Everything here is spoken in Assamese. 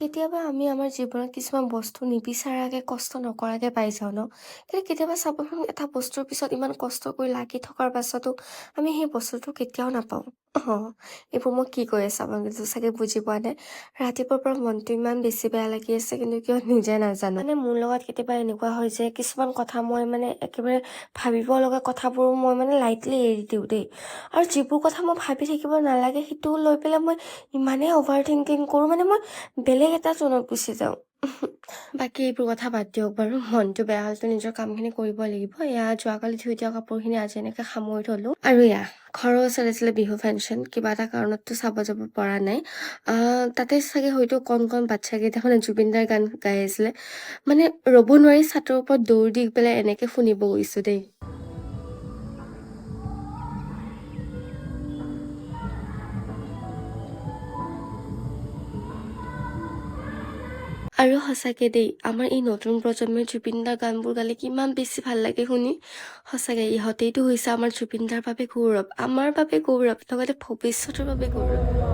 কেতিয়াবা আমি আমাৰ জীৱনত কিছুমান বস্তু নিবিচাৰাকে কষ্ট নকৰাকে পাই যাওঁ ন? কিন্তু কেতিয়াবা চাবচোন এটা বস্তুৰ পিছত ইমান কষ্ট কৰি লাগি থকাৰ পাছতো আমি সেই বস্তুটো কেতিয়াও নাপাওঁ। এইবোৰ মই কি কৈ আছোঁ আপোনালোকে চাগে বুজি পোৱা নাই। ৰাতিপুৱাৰ পৰা মনটো ইমান বেছি বেয়া লাগি আছে কিন্তু কিয় নিজে নাজানো। মানে মোৰ লগত কেতিয়াবা এনেকুৱা হয় যে কিছুমান কথা মই মানে একেবাৰে ভাবিব লগা কথাবোৰো মই মানে লাইটলি এৰি দিওঁ দেই। আৰু যিবোৰ কথা মই ভাবি থাকিব নালাগে সেইটো লৈ পেলাই মই ইমানেই অভাৰ থিংকিং কৰোঁ মানে মই বেলেগ এটা জোনত গুচি যাওঁ। বাকী এইবোৰ কথা বাদ দিয়ক বাৰু। মনটো বেয়া হ'লেতো নিজৰ কামখিনি কৰিব লাগিব। এয়া যোৱাকালি ধুই দিয়া কাপোৰখিনি আজি এনেকে সামৰি থলো। আৰু এয়া ঘৰৰ ওচৰত আছিলে বিহু ফাংচন, কিবা এটা কাৰণততো চাব যাব পৰা নাই। তাতে চাগে হয়তো কণ বাচ্ছা কেইটাখনে জুবিনদাৰ গান গাই আছিলে। মানে ৰ'ব নোৱাৰি ছাতৰ ওপৰত দৌৰ দি পেলাই এনেকে শুনিব গৈছো দেই। আৰু সঁচাকে দেই, আমাৰ এই নতুন প্ৰজন্মই জুবিনদাৰ গানবোৰ গালে কিমান বেছি ভাল লাগে শুনি। সঁচাকে ইহঁতেইতো হৈছে আমাৰ জুবিনদাৰ বাবে গৌৰৱ, আমাৰ বাবে গৌৰৱ, লগতে ভৱিষ্যতৰ বাবে গৌৰৱ।